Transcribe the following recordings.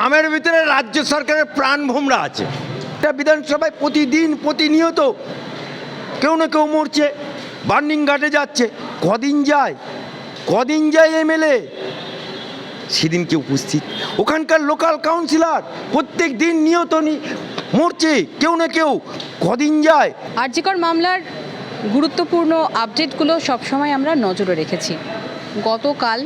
খামের ভিতরে রাজ্য সরকারের প্রাণ ভোমরা আছে। এটা বিধানসভায় প্রতিদিন প্রতিনিয়ত কেউ না কেউ মরছে, বার্নিং ঘাটে যাচ্ছে। কদিন যায় এমএলএ সেদিনকে উপস্থিত, ওখানকার লোকাল কাউন্সিলর প্রত্যেক দিন নিয়ত মরছে কেউ না কেউ, কদিন যায়। আর.জি. কর মামলার গুরুত্বপূর্ণ আপডেটগুলো সবসময় আমরা নজরে রেখেছি। গতকাল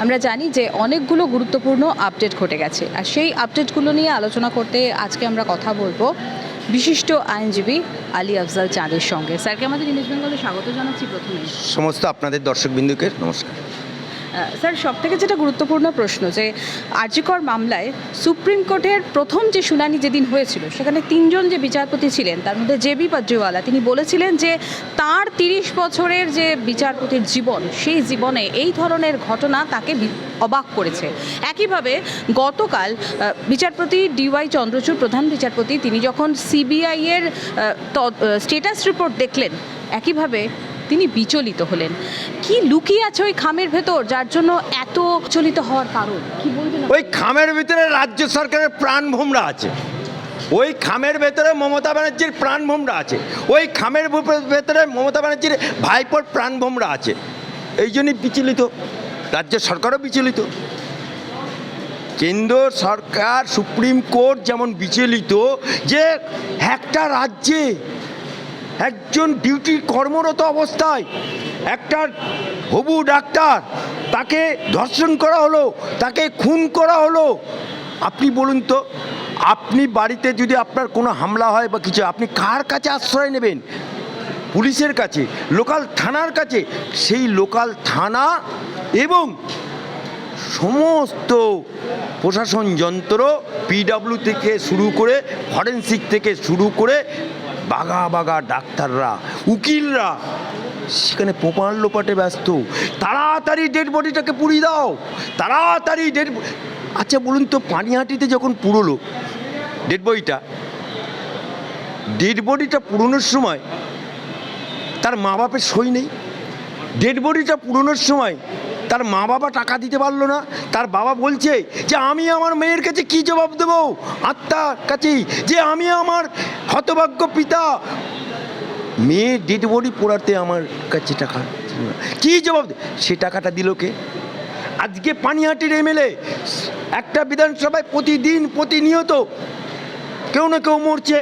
আমরা জানি যে অনেকগুলো গুরুত্বপূর্ণ আপডেট ঘটে গেছে, আর সেই আপডেটগুলো নিয়ে আলোচনা করতে আজকে আমরা কথা বলবো বিশিষ্ট আইনজীবী আলী আফজাল চাঁদের সঙ্গে। স্যারকে আমাদের নিউজ বেঙ্গলে স্বাগত জানাচ্ছি। প্রথমে সমস্ত আপনাদের দর্শকবিন্দুকে নমস্কার। স্যার, সবথেকে যেটা গুরুত্বপূর্ণ প্রশ্ন যে আর.জি. কর মামলায় সুপ্রিম কোর্টের প্রথম যে শুনানি যেদিন হয়েছিল, সেখানে তিনজন যে বিচারপতি ছিলেন তার মধ্যে জেবি পাদ্রিওয়ালা তিনি বলেছিলেন যে তার 30 বছরের যে বিচারপতির জীবন, সেই জীবনে এই ধরনের ঘটনা তাকে অবাক করেছে। একইভাবে গতকাল বিচারপতি ডিওয়াই চন্দ্রচূড়, প্রধান বিচারপতি, তিনি যখন সিবিআইয়ের স্টেটাস রিপোর্ট দেখলেন, একইভাবে তিনি বিচলিত হলেন। কি লুকিয়ে আছে ওই খামের ভেতর, যার জন্য এত বিচলিত হওয়ার কারণ কি বলবেন? ওই খামের ভিতরে রাজ্য সরকারের প্রাণ ভোমরা আছে, ওই খামের ভেতরে মমতা ব্যানার্জির প্রাণ ভোমরা আছে, ওই খামের ভেতরে মমতা ব্যানার্জির ভাইপোর প্রাণ ভোমরা আছে। এই জন্যই বিচলিত, রাজ্য সরকারও বিচলিত, কেন্দ্র সরকার, সুপ্রিম কোর্ট যেমন বিচলিত যে একটা রাজ্যে একজন ডিউটি কর্মরত অবস্থায় একটা হবু ডাক্তার, তাকে ধর্ষণ করা হলো, তাকে খুন করা হলো। আপনি বলুন তো, আপনি বাড়িতে যদি আপনার কোনো হামলা হয় বা কিছু, আপনি কার কাছে আশ্রয় নেবেন? পুলিশের কাছে, লোকাল থানার কাছে। সেই লোকাল থানা এবং সমস্ত প্রশাসন যন্ত্র, পিডব্লিউ থেকে শুরু করে, ফরেন্সিক থেকে শুরু করে, বাঘা ডাক্তাররা, উকিলরা সেখানে প্রমাণ লোপাটে ব্যস্ত। তাড়াতাড়ি ডেড বডিটাকে পুড়িয়ে দাও, তাড়াতাড়ি আচ্ছা বলুন তো, পানিহাটিতে যখন পুরোলো ডেড বডিটা পুরোনোর সময় তার মা বাপের সই নেই। ডেড বডিটা পুরোনোর সময় তার মা বাবা টাকা দিতে পারলো না। তার বাবা বলছে যে আমি আমার মেয়ের কাছে কি জবাব দেবো, আত্মার কাছেই, যে আমি আমার হতভাগ্য পিতা, মেয়ে ডেড বডি পোড়াতে আমার কাছে টাকা কি জবাব, সে টাকাটা দিল কে? আজকে পানিহাটির এমএলএ একটা বিধানসভায় প্রতিদিন প্রতিনিয়ত কেউ না কেউ মরছে,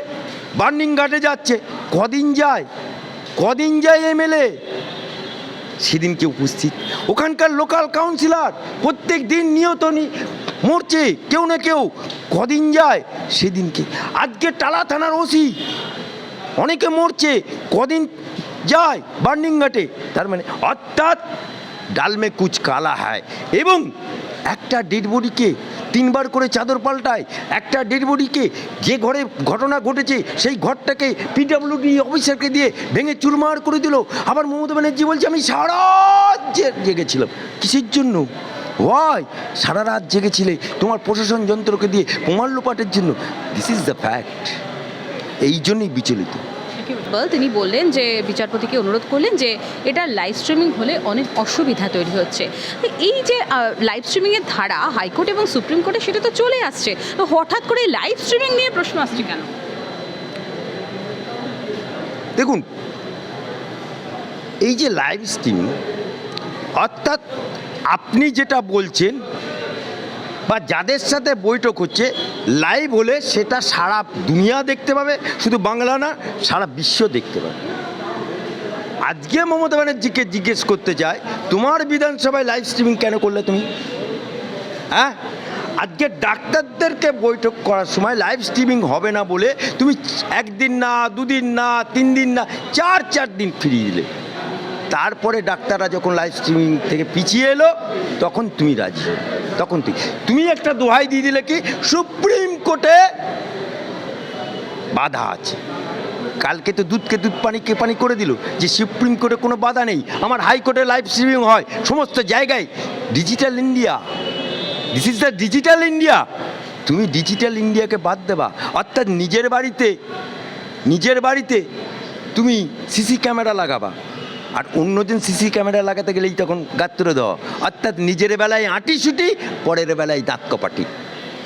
বার্নিং ঘাটে যাচ্ছে। কদিন যায় এমএলএ সেদিনকে উপস্থিত, ওখানকার লোকাল কাউন্সিলর প্রত্যেক দিন নিয়ত মরছে কেউ না কেউ, কদিন যায় সেদিনকে। আজকে টালা থানার ওসি, অনেকে মরছে, কদিন যায় বার্নিং ঘাটে। তার মানে অর্থাৎ ডালমে কুচ কালা হয়। এবং একটা ডেড বডিকে 3 বার করে চাদর পাল্টায়। একটা ডেড বডিকে, যে ঘরে ঘটনা ঘটেছে সেই ঘরটাকে পিডব্লিউডি অফিসারকে দিয়ে ভেঙে চুরমার করে দিল। আবার মমতা ব্যানার্জি বলছে আমি সারা রাত জেগেছিলাম। কিসের জন্য? সারা রাত জেগেছিলে তোমার প্রশাসন যন্ত্রকে দিয়ে প্রমাণ লোপাটের জন্য। This is the fact. এই জন্যই বিচলিত। তিনি বললেন যে বিচারপতিকে অনুরোধ করলেন যে এটা লাইভ স্ট্রিমিং হলে অনেক অসুবিধা তৈরি হচ্ছে। এই যে লাইভ স্ট্রিমিংয়ের ধারা হাইকোর্ট এবং সুপ্রিম কোর্টে সেটা তো চলে আসছে, তো হঠাৎ করে লাইভ স্ট্রিমিং নিয়ে প্রশ্ন আসছে কেন? দেখুন, এই যে লাইভ স্ট্রিমিং, অর্থাৎ আপনি যেটা বলছেন বা যাদের সাথে বৈঠক হচ্ছে, লাইভ হলে সেটা সারা দুনিয়া দেখতে পাবে, শুধু বাংলা না, সারা বিশ্ব দেখতে পাবে। আজকে মমতা ব্যানার্জিকে জিজ্ঞেস করতে চাই, তোমার বিধানসভায় লাইভ স্ট্রিমিং কেন করলে তুমি? হ্যাঁ, আজকে ডাক্তারদেরকে বৈঠক করার সময় লাইভ স্ট্রিমিং হবে না বলে তুমি 1 দিন না, 2 দিন না, 3 দিন না, 4 দিন ফিরিয়ে দিলে। তারপরে ডাক্তাররা যখন লাইভ স্ট্রিমিং থেকে পিছিয়ে এলো, তখন তুমি রাজি, তখন তুমি একটা দোহাই দিয়ে দিলে কি সুপ্রিম কোর্টে বাধা আছে। কালকে তো দুধকে দুধ, পানিকে পানি করে দিল যে সুপ্রিম কোর্টে কোনো বাধা নেই, আমার হাইকোর্টে লাইভ স্ট্রিমিং হয় সমস্ত জায়গায়। Digital India, this is the digital India. তুমি ডিজিটাল ইন্ডিয়াকে বাদ দেবা, অর্থাৎ নিজের বাড়িতে তুমি সিসি ক্যামেরা লাগাবা, আর অন্যদিন সিসি ক্যামেরা লাগাতে গেলেই তখন গাত্র দেওয়া, অর্থাৎ নিজের বেলায় আঁটি ছুটি, পরের বেলায় দাঁত কপাটি।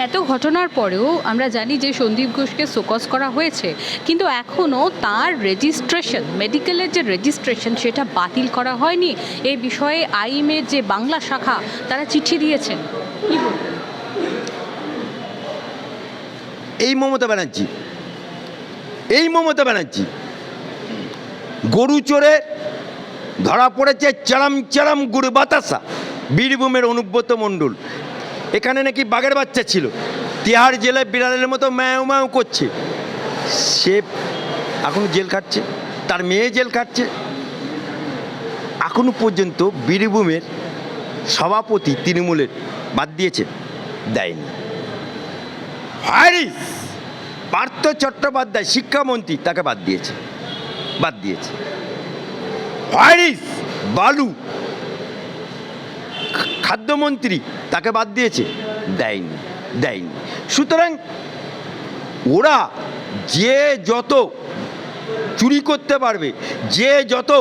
এত ঘটনার পরেও আমরা জানি যে সন্দীপ ঘোষকে শোকজ করা হয়েছে, কিন্তু এখনও তার রেজিস্ট্রেশন, মেডিকেলের যে রেজিস্ট্রেশন সেটা বাতিল করা হয়নি। এই বিষয়ে আইএমের যে বাংলা শাখা তারা চিঠি দিয়েছেন, কি বলবেন? এই মমতা ব্যানার্জি গরু চোরে ধরা পড়েছে চালাম চালাম গুড় বাতাসা, বীরভূমের অনুব্রত মণ্ডল। এখানে নাকি বাঘের বাচ্চা ছিল, তিহাড় জেলায় বিড়ালের মতো ম্যাও ম্যাও করছে, সে এখন জেল খাটছে, তার মেয়ে জেল খাটছে। এখনো পর্যন্ত বীরভূমের সভাপতি তৃণমূলের বাদ দিয়েছে, দেয়নি। হ্যারিস পার্থ চট্টোপাধ্যায় শিক্ষামন্ত্রী, তাকে বাদ দিয়েছে। হ্যারিস বালু খাদ্যমন্ত্রী, তাকে বাদ দিয়েছে, দেয়নি। সুতরাং ওরা যে যত চুরি করতে পারবে, যে যত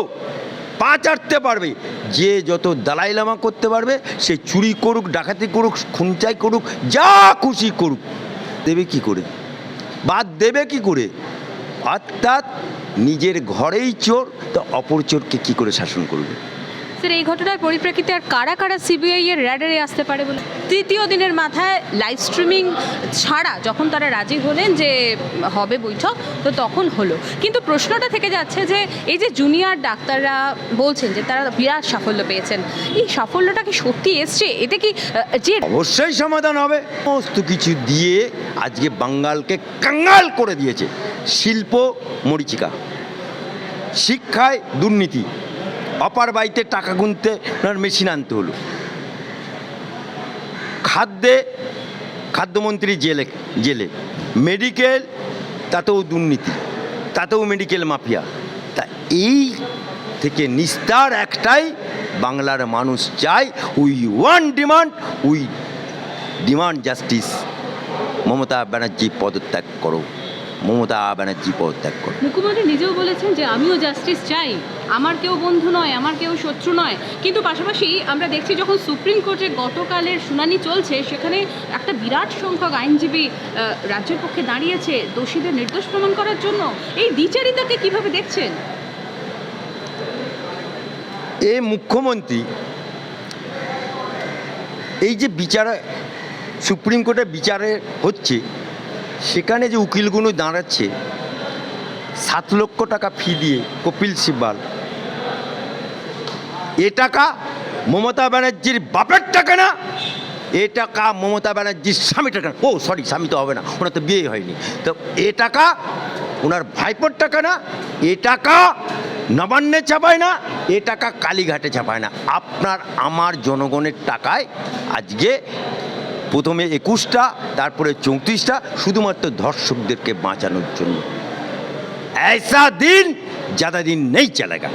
পা চাটতে পারবে, যে যত দালাই লামা করতে পারবে, সে চুরি করুক, ডাকাতি করুক, খুনচাই করুক, যা খুশি করুক, দেবে কি করে, বাদ দেবে কি করে? অর্থাৎ নিজের ঘরেই চোর, তো অপর চোরকে কি করে শাসন করবে? স্যার, এই ঘটনার পরিপ্রেক্ষিতে আর কারা কারা সিবিআই এর র্যাডারে আসতে পারে বলে? তৃতীয় দিনের মাথায় লাইভ স্ট্রিমিং ছাড়া যখন তারা রাজি হলেন যে হবে বৈঠক, তো তখন হলো। কিন্তু প্রশ্নটা থেকে যাচ্ছে যে এই যে জুনিয়র ডাক্তাররা বলছেন যে তারা বিরাট সাফল্য পেয়েছেন, এই সাফল্যটা কি সত্যি এসছে? এতে কি যে অবশ্যই সমাধান হবে। সমস্ত কিছু দিয়ে আজকে বাঙ্গালকে কাঙ্গাল করে দিয়েছে। শিল্প মরীচিকা, শিক্ষায় দুর্নীতি, অপার বাড়িতে টাকা গুনতে মেশিন আনতে হলো, খাদ্যমন্ত্রী জেলে, মেডিকেল তাতেও দুর্নীতি, তাতেও মেডিকেল মাফিয়া। তা এই থেকে নিস্তার একটাই, বাংলার মানুষ চায়, we demand justice. Mamata Banerjee পদত্যাগ করো। মুখ্যমন্ত্রী নিজেও বলেছেন যে আমিও জাস্টিস চাই, আমার কেউ বন্ধু নয়, আমার কেউ শত্রু নয়। কিন্তু পাশাপাশি আমরা দেখছি যখন সুপ্রিম কোর্টে গতকালের শুনানি চলছে, সেখানে একটা বিরাট সংখ্যক আইনজীবী রাজ্যের পক্ষে দাঁড়িয়েছে দোষীদের নির্দোষ প্রমাণ করার জন্য। এই দ্বিচারিতাকে কিভাবে দেখছেন? এ মুখ্যমন্ত্রী এই যে সুপ্রিম কোর্টে বিচারে হচ্ছে, সেখানে যে উকিলগুলো দাঁড়াচ্ছে 7 লক্ষ টাকা ফি দিয়ে, কপিল সিব্বাল, এ টাকা মমতা ব্যানার্জির বাপের টাকা না, এ টাকা মমতা ব্যানার্জির স্বামীর টাকা। ও সরি, স্বামী তো হবে না, ওনার তো বিয়ে হয়নি। তো এ টাকা ওনার ভাইপোর টাকা না, এ টাকা নবান্নে চাপায় না, এ টাকা কালীঘাটে চাপায় না, আপনার আমার জনগণের টাকায় আজকে প্রথমে 21টা, তারপরে 34টা, শুধুমাত্র ধর্ষকদেরকে বাঁচানোর জন্য। ऐसा दिन ज़्यादा दिन नहीं चलेगा।